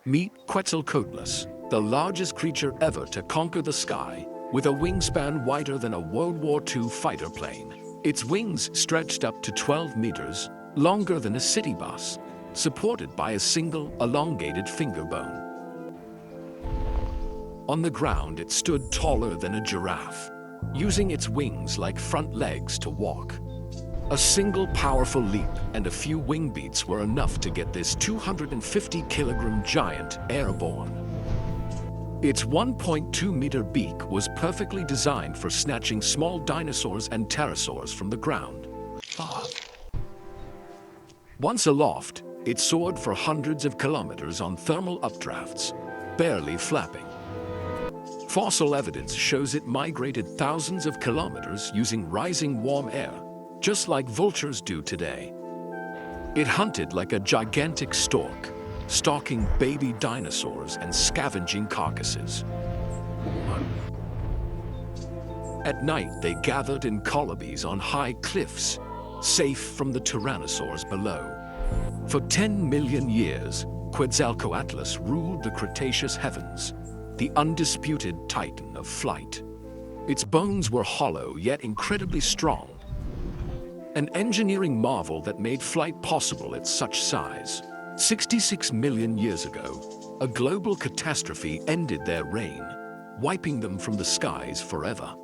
Meet Quetzalcoatlus, the largest creature ever to conquer the sky, with a wingspan wider than a World War II fighter plane. Its wings stretched up to 12 meters, longer than a city bus, supported by a single elongated finger bone. On the ground, it stood taller than a giraffe, using its wings like front legs to walk. A single powerful leap and a few wing beats were enough to get this 250-kilogram giant airborne. Its 1.2-meter beak was perfectly designed for snatching small dinosaurs and pterosaurs from the ground. Once aloft, it soared for hundreds of kilometers on thermal updrafts, barely flapping. Fossil evidence shows it migrated thousands of kilometers using rising warm air, just like vultures do today. It hunted like a gigantic stork, stalking baby dinosaurs and scavenging carcasses. At night, they gathered in colonies on high cliffs, safe from the tyrannosaurs below. For 10 million years, Quetzalcoatlus ruled the Cretaceous heavens, the undisputed titan of flight. Its bones were hollow yet incredibly strong, an engineering marvel that made flight possible at such size. 66 million years ago, a global catastrophe ended their reign, wiping them from the skies forever.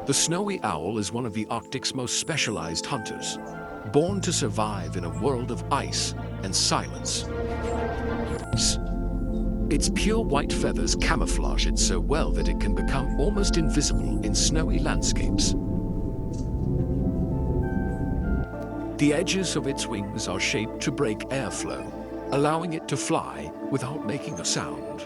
The snowy owl is one of the Arctic's most specialized hunters, born to survive in a world of ice and silence. Its pure white feathers camouflage it so well that it can become almost invisible in snowy landscapes. The edges of its wings are shaped to break airflow, allowing it to fly without making a sound.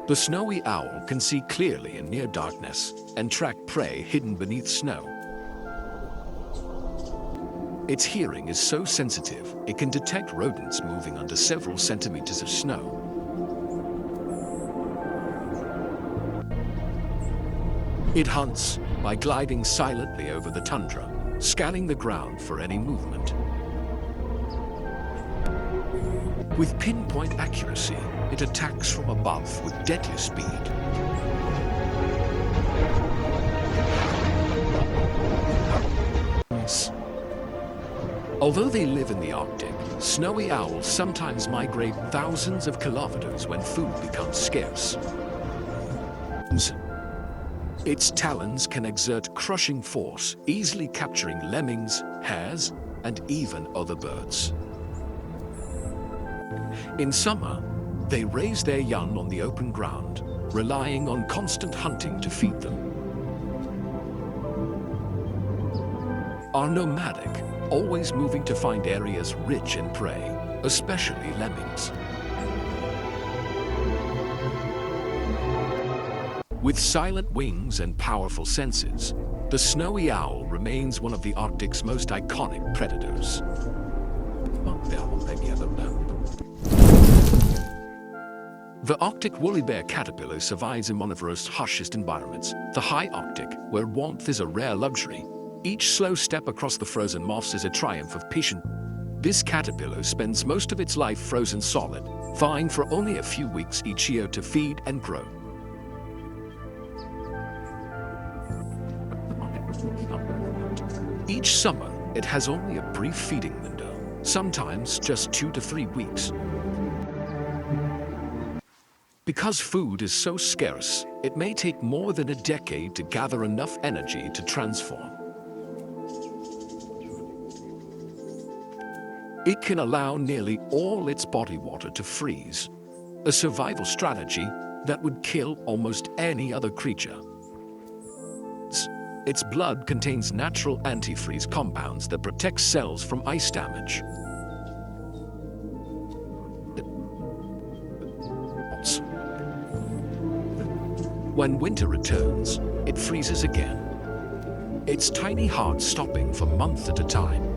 The snowy owl can see clearly in near darkness and track prey hidden beneath snow. Its hearing is so sensitive, it can detect rodents moving under several centimeters of snow. It hunts by gliding silently over the tundra, scanning the ground for any movement. With pinpoint accuracy, it attacks from above with deadly speed. Although they live in the Arctic, snowy owls sometimes migrate thousands of kilometers when food becomes scarce. Its talons can exert crushing force, easily capturing lemmings, hares, and even other birds. In summer, they raise their young on the open ground, relying on constant hunting to feed them. Are nomadic, always moving to find areas rich in prey, especially lemmings. With silent wings and powerful senses, the snowy owl remains one of the Arctic's most iconic predators. The Arctic woolly bear caterpillar survives in one of Earth's harshest environments, the high Arctic, where warmth is a rare luxury. Each slow step across the frozen moss is a triumph of patience. This caterpillar spends most of its life frozen solid, vying for only a few weeks each year to feed and grow. Each summer, it has only a brief feeding window, sometimes just 2 to 3 weeks. Because food is so scarce, it may take more than a decade to gather enough energy to transform. It can allow nearly all its body water to freeze, a survival strategy that would kill almost any other creature. Its blood contains natural antifreeze compounds that protect cells from ice damage. When winter returns, it freezes again, its tiny heart stopping for months at a time.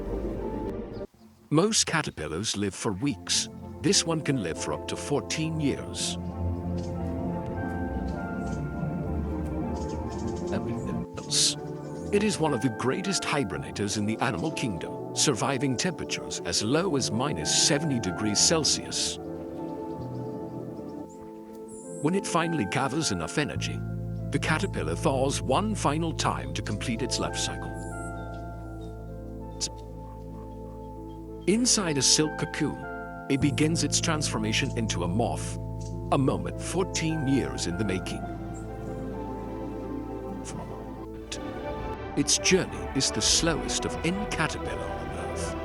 Most caterpillars live for weeks. This one can live for up to 14 years. It is one of the greatest hibernators in the animal kingdom, surviving temperatures as low as -70 degrees Celsius. When it finally gathers enough energy, the caterpillar thaws one final time to complete its life cycle. Inside a silk cocoon, it begins its transformation into a moth, a moment 14 years in the making. Its journey is the slowest of any caterpillar on Earth.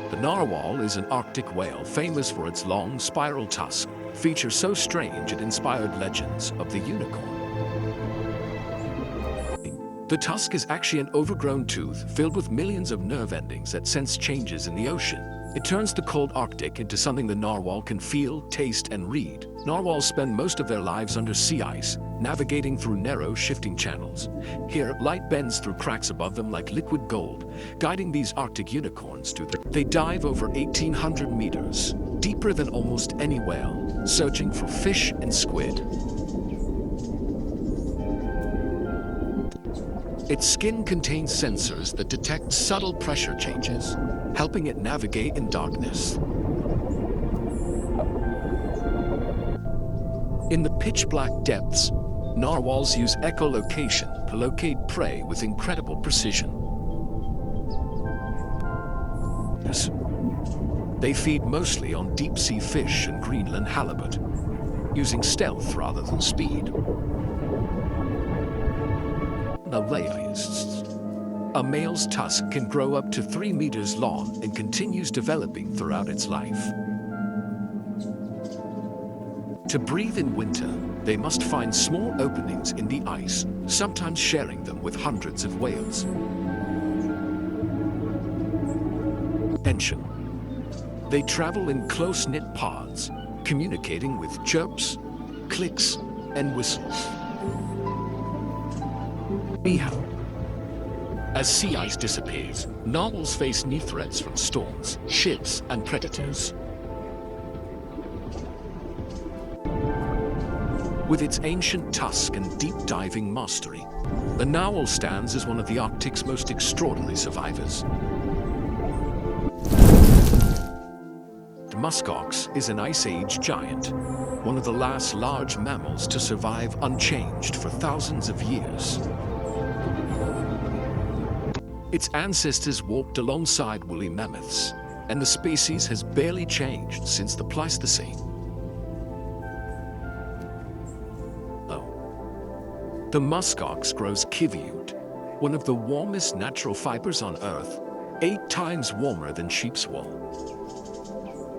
The narwhal is an Arctic whale famous for its long spiral tusk, feature so strange it inspired legends of the unicorn. The tusk is actually an overgrown tooth filled with millions of nerve endings that sense changes in the ocean. It turns the cold Arctic into something the narwhal can feel, taste, and read. Narwhals spend most of their lives under sea ice, navigating through narrow, shifting channels. Here, light bends through cracks above them like liquid gold, guiding these Arctic unicorns to the... They dive over 1,800 meters, deeper than almost any whale, searching for fish and squid. Its skin contains sensors that detect subtle pressure changes, helping it navigate in darkness. In the pitch-black depths, narwhals use echolocation to locate prey with incredible precision. They feed mostly on deep-sea fish and Greenland halibut, using stealth rather than speed. A male's tusk can grow up to 3 meters long and continues developing throughout its life. To breathe in winter, they must find small openings in the ice, sometimes sharing them with hundreds of whales. Tension. They travel in close-knit pods, communicating with chirps, clicks, and whistles. As sea ice dissipates, narwhals face new threats from storms, ships, and predators. With its ancient tusk and deep-diving mastery, the narwhal stands as one of the Arctic's most extraordinary survivors. The Musk Ox is an Ice Age giant, one of the last large mammals to survive unchanged for thousands of years. Its ancestors walked alongside woolly mammoths, and the species has barely changed since the Pleistocene. The musk ox grows kiviute, one of the warmest natural fibers on Earth, 8 times warmer than sheep's wool.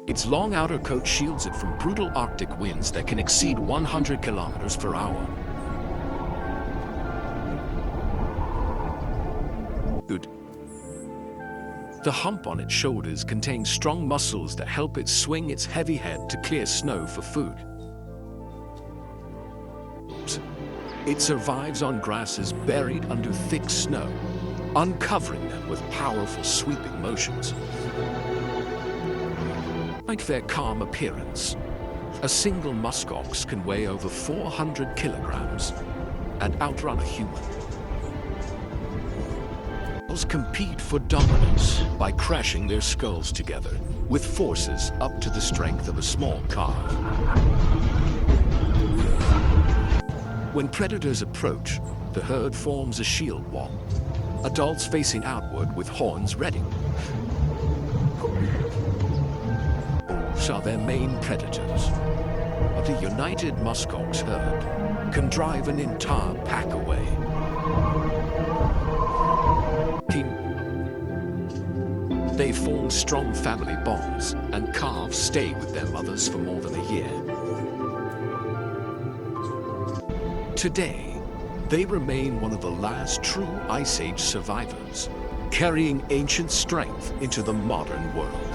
Its long outer coat shields it from brutal Arctic winds that can exceed 100 kilometers per hour. The hump on its shoulders contains strong muscles that help it swing its heavy head to clear snow for food. It survives on grasses buried under thick snow, uncovering them with powerful sweeping motions. Despite their calm appearance, a single musk ox can weigh over 400 kilograms and outrun a human. Compete for dominance by crashing their skulls together with forces up to the strength of a small car. When predators approach, the herd forms a shield wall, adults facing outward with horns ready. Wolves are their main predators, but a united musk ox herd can drive an entire pack away. They form strong family bonds, and calves stay with their mothers for more than a year. Today, they remain one of the last true Ice Age survivors, carrying ancient strength into the modern world.